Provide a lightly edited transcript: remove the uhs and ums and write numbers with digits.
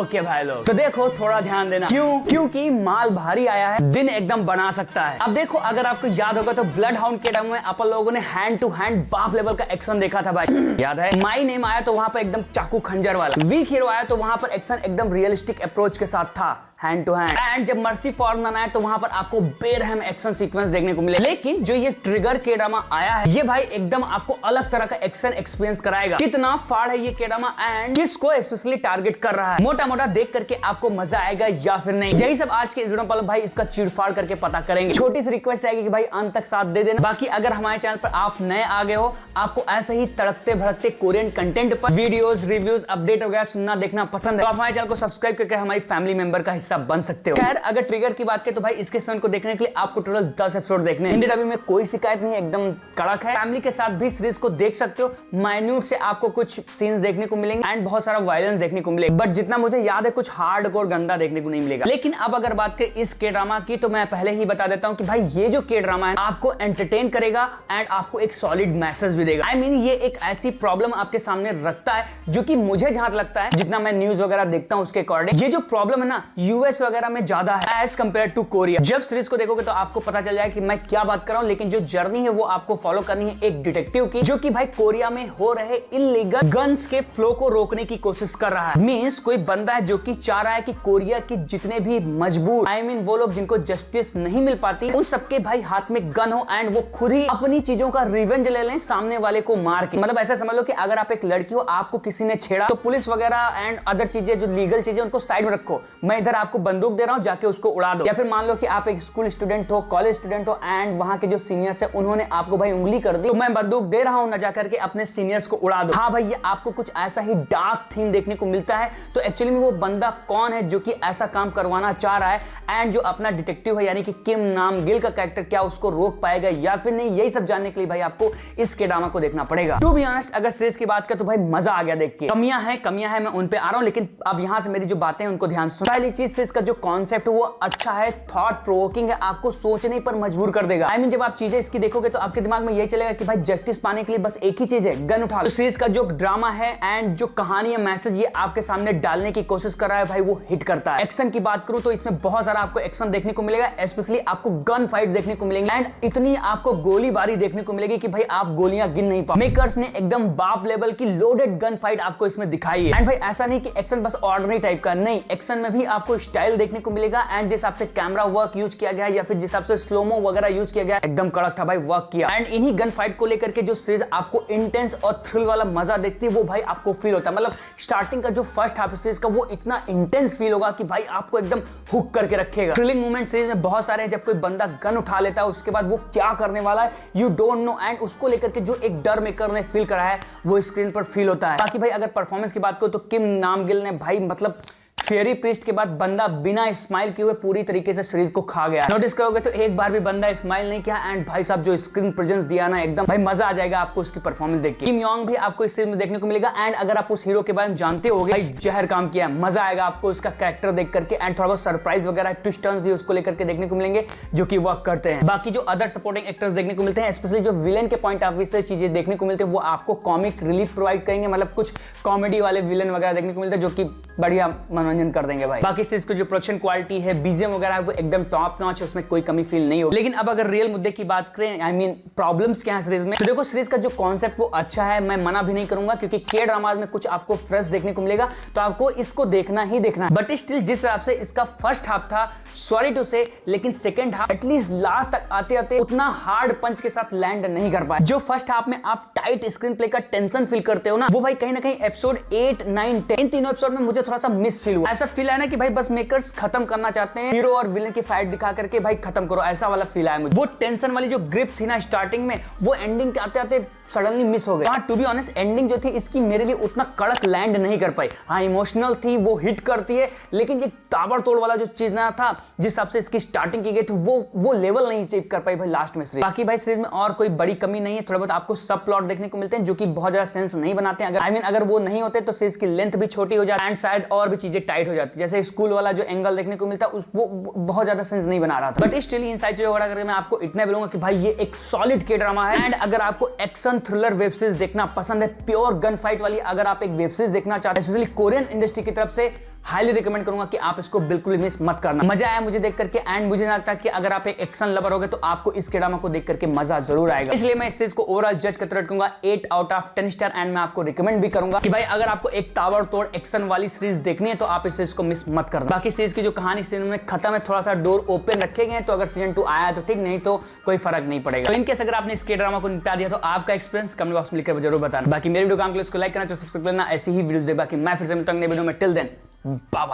Okay भाई लोग, तो देखो थोड़ा ध्यान देना। क्यों? क्योंकि माल भारी आया है, दिन एकदम बना सकता है। अब देखो, अगर आपको याद होगा तो ब्लड हाउंड के टाइम में अपन लोगों ने हैंड टू हैंड बाप लेवल का एक्शन देखा था भाई। याद है? माई नेम आया तो वहां पर एकदम चाकू खंजर वाला। वीक हीरो आया तो वहां पर एक्शन एकदम रियलिस्टिक अप्रोच के साथ था, हैंड टू हैंड। एंड जब मर्सी फॉर्मन आया तो वहां पर आपको बेरहम एक्शन सीक्वेंस देखने को मिले। लेकिन जो ये ट्रिगर के ड्रामा आया है, ये भाई एकदम आपको अलग तरह का एक्शन एक्सपीरियंस कराएगा। कितना फाड़ है ये के ड्रामा एंड किसको स्पेशली टारगेट कर रहा है, मोटा मोटा देख करके आपको मजा आएगा या फिर नहीं, यही सब आज के इस वीडियो पर भाई इसका चीरफाड़ करके पता करेंगे। छोटी सी रिक्वेस्ट रहेगी कि भाई अंत तक साथ दे देना। बाकी अगर हमारे चैनल पर आप नए आ गए हो, आपको ऐसे ही तड़कते भड़कते कोरियन कंटेंट पर वीडियोस, रिव्यूज, अपडेट वगैरह सुनना देखना पसंद है तो आप हमारे चैनल को सब्सक्राइब करके हमारी फैमिली मेंबर का हिस्सा बन सकते हो। खैर, अगर ट्रिगर की बात करें तो भाई इसके सीजन को देखने के लिए आपको टोटल 10 एपिसोड देखने हैं। हिंदी डबिंग में कोई शिकायत नहीं है, एकदम कड़क है। फैमिली के साथ भी सीरीज को देख सकते हो। माइन्यूट से आपको कुछ सीन्स देखने को मिलेंगे एंड बहुत सारा वायलेंस देखने को मिलेगा, बट जितना मुझे याद है कुछ हार्डकोर गंदा देखने को नहीं मिलेगा। लेकिन अब अगर बात करें इस के ड्रामा की, तो मैं पहले ही बता देता हूं कि भाई ये जो के ड्रामा है आपको एंटरटेन करेगा एंड आपको एक सॉलिड मैसेज भी देगा। आई मीन ये एक ऐसी प्रॉब्लम आपके सामने रखता है जो कि मुझे जहां लगता है, जितना मैं न्यूज वगैरह देखता हूं उसके अकॉर्डिंग, ये जो प्रॉब्लम है ना यूएस वगैरह में ज्यादा है एज कंपेयर टू कोरिया। जब सीरीज को देखोगे तो आपको पता चल जाएगा कि मैं क्या बात कर रहा हूं, लेकिन जो जर्नी है वो आपको फॉलो करनी है एक डिटेक्टिव की, जो कि भाई कोरिया में हो रहे इल्लीगल गन्स के फ्लो को रोकने की कोशिश कर रहा है। मींस कोई बंदा है जो कि चाह रहा है कि कोरिया की जितने भी मजबूर, आई मीन वो लोग जिनको जस्टिस नहीं मिल पाती, उन सबके भाई हाथ में गन हो एंड वो खुद ही अपनी चीजों का रिवेंज ले लें सामने वाले को मार के। मतलब ऐसा समझ लो कि अगर आप एक लड़की हो, आपको किसी ने छेड़ा, तो पुलिस वगैरह एंड अदर चीजें जो लीगल चीजें उनको साइड में रखो, मैं इधर आपको बंदूक दे रहा हूं, जाके उसको उड़ा दो। या फिर मान लो कि आप एक स्कूल स्टूडेंट हो, कॉलेज स्टूडेंट हो एंड वहां के जो सीनियर्स है उन्होंने आपको भाई उंगली कर दी, तो मैं बंदूक दे रहा हूं ना, जाकर के अपने सीनियर्स को उड़ा दो। हाँ भाई, ये आपको कुछ ऐसा ही डार्क थीम देखने को मिलता है। तो एक्चुअली में वो बंदा कौन है जो कि ऐसा काम करवाना चाह रहा है एंड जो अपना डिटेक्टिव है यानी कि किम नाम गिल का कैरेक्टर, क्या उसको रोक पाएगा या फिर नहीं, यही सब जानने के लिए भाई आपको इस के ड्रामा को देखना पड़ेगा। टू बी ऑनेस्ट, अगर सीरीज की बात करें तो भाई मजा आ गया देख के। कमियां हैं मैं उन पे आ रहा हूं, लेकिन अब यहां से मेरी जो बातें हैं उनको ध्यान से। पहली चीज, सीरीज का जो कॉन्सेप्ट है वो अच्छा है, थॉट प्रोवोकिंग है, आपको सोचने पर मजबूर कर देगा। आई मीन जब आप चीजें इसकी देखोगे तो आपके दिमाग में यही चलेगा कि भाई जस्टिस पाने के लिए बस एक ही चीज है, गन उठा लो। सीरीज का जो ड्रामा है एंड जो कहानी है, मैसेज ये आपके सामने डालने की कोशिश कर रहा है भाई, वो हिट करता है। एक्शन की बात करूं तो इसमें बहुत सारा आपको एक्शन देखने को मिलेगा, स्पेशली आपको गन फाइट देखने को मिलेंगे एंड इतनी आपको गोलीबारी देखने को मिलेगी कि भाई आप गोलियां गिन नहीं पाओ। मेकर्स ने एकदम बाप लेवल की लोडेड गन फाइट आपको इसमें दिखाई है। एंड भाई ऐसा नहीं कि एक्शन बस ऑर्डिनरी टाइप का, नहीं, एक्शन में भी आपको स्टाइल देखने को मिलेगा एंड जिस हिसाब से कैमरा वर्क यूज किया गया है या फिर जिस हिसाब से स्लोमो वगैरह यूज किया गया, एकदम कड़क था भाई, वर्क किया। एंड इन्हीं गन फाइट को लेकर के जो सीरीज आपको इंटेंस और थ्रिल वाला मजा देखती है वो भाई आपको फील होता है। मतलब स्टार्टिंग का जो फर्स्ट हाफ सीरीज का वो इतना इंटेंस फील होगा कि भाई आपको एकदम हुक करके रखेगा। थ्रिलिंग मोमेंट सीरीज में बहुत सारे हैं, जब कोई बंदा गन उठा लेता है उसके बाद वो क्या करने वाला है यू डोंट नो, एंड उसको लेकर के जो एक डर मेकर ने फील करा है वो स्क्रीन पर फील होता है। बाकी भाई अगर परफॉर्मेंस की बात करो तो किम नामगिल ने भाई मतलब फेरी प्रीस्ट के बाद बंदा बिना स्माइल किए हुए पूरी तरीके से सीरीज को खा गया। नोटिस करोगे तो एक बार भी बंदा स्माइल नहीं किया एंड भाई साहब जो स्क्रीन प्रेजेंस दिया ना, एकदम भाई मजा आ जाएगा आपको उसकी परफॉर्मेंस देख के। किम योंग भी आपको इस सीरीज में देखने को मिलेगा एंड अगर आप उस हीरो के बारे में जानते होगे, भाई जहर काम किया, मजा आएगा आपको उसका कैरेक्टर देख करके एंड थोड़ा बहुत सरप्राइज वगैरह ट्विस्ट टर्न्स भी उसको लेकर के देखने को मिलेंगे जो कि वर्क करते हैं। बाकी जो अदर सपोर्टिंग एक्टर्स देखने को मिलते हैं, स्पेशली जो विलेन के पॉइंट ऑफ व्यू से चीजें देखने को मिलते हैं, वो आपको कॉमिक रिलीफ प्रोवाइड करेंगे। मतलब कुछ कॉमेडी वाले विलेन वगैरह देखने को मिलते हैं जो कि बढ़िया मनोरंजन कर देंगे भाई। बाकी सीरीज की जो प्रोडक्शन क्वालिटी है, बीजीएम वगैरह वो एकदम टॉप नॉच है, उसमें कोई कमी फील नहीं होगी। लेकिन अब अगर रियल मुद्दे की बात करें, आई मीन प्रॉब्लम्स क्या है सीरीज में, तो देखो सीरीज का जो कॉन्सेप्ट वो अच्छा है, मैं मना भी नहीं करूंगा क्योंकि के ड्रामाज में कुछ आपको फ्रेश देखने को मिलेगा तो आपको इसको देखना ही देखना है। बट स्टिल जिस हिसाब से इसका फर्स्ट हाफ था, सॉरी टू से, लेकिन सेकंड हाफ एटलीस्ट लास्ट तक आते आते उतना हार्ड पंच के साथ लैंड नहीं कर पाए। जो फर्स्ट हाफ में आप टाइट स्क्रीन प्ले का टेंशन फील करते हो ना, वो भाई कहीं ना कहीं एपिसोड 8, 9, 10 इन तीनों एपिसोड में मुझे थोड़ा सा मिस फील हुआ। ऐसा फील है ना कि भाई बस मेकर्स खत्म करना चाहते हैं, हीरो और विलेन की फाइट दिखा करके भाई खत्म करो, ऐसा वाला फील आया मुझे। वो टेंशन वाली जो ग्रिप थी ना स्टार्टिंग में, वो एंडिंग के आते आते सडनली मिस हो गई। हाँ, टू बी ऑनेस्ट एंडिंग जो थी इसकी मेरे लिए उतना कड़क लैंड नहीं कर पाई। हाँ, इमोशनल थी, वो हिट करती है, लेकिन ये ताबड़तोड़ वाला जो चीज ना था जिस हिसाब से इसकी स्टार्टिंग की गई थी वो लेवल नहीं अचीव कर पाई भाई लास्ट में सीरीज। बाकी भाई सीरीज में और कोई बड़ी कमी नहीं है, थोड़ा बहुत आपको सब प्लॉट देखने को मिलते हैं जो कि बहुत ज्यादा सेंस नहीं बनाते हैं। अगर अगर वो नहीं होते तो सीरीज की लेंथ भी छोटी हो जाती एंड शायद और भी चीजें टाइट हो जाती। जैसे स्कूल वाला जो एंगल देखने को मिलता वो बहुत ज्यादा सेंस नहीं बना रहा था। बट स्टिल इन साइड चीजों करके मैं आपको इतना बोलूंगा कि भाई ये एक सॉलिड के ड्रामा है। एंड अगर आपको एक्शन थ्रिलर वेब सीरीज देखना पसंद है, प्योर गन फाइट वाली अगर आप एक वेब सीरीज देखना चाहते हैं स्पेशली कोरियन इंडस्ट्री की तरफ से, हाईली रिकमेंड करूंगा कि आप इसको बिल्कुल मिस मत करना। मजा आया मुझे देख करके, एंड मुझे लगता है कि अगर आप एक एक्शन लवर होगे तो आपको इस ड्रामा को देख करके मजा जरूर आएगा। इसलिए मैं इस सीरीज को ओवरऑल जज करते रखूंगा 8 आउट ऑफ 10 स्टार। एंड मैं आपको रिकमेंड भी करूंगा कि भाई अगर आपको एक ताबड़तोड़ एक्शन वाली सीरीज देखनी है तो आप इस सीरीज को मिस मत करना। बाकी सीरीज की जो कहानी सीजन में खत्म है, थोड़ा सा डोर ओपन रखे गए, तो अगर सीजन 2 आया तो ठीक, नहीं तो कोई फर्क नहीं पड़ेगा। तो इनकेस अगर आपने इस ड्रामा को निपटा दिया तो आपका एक्सपीरियंस कमेंट बॉक्स में लिखकर जरूर बताना। बाकी मेरे वीडियो काम के लिए इसको लाइक करना, सब्सक्राइब करना, ऐसी ही वीडियोस देखा कि मैं फिर से मिलता हूं नए वीडियो में। Till then bye bye.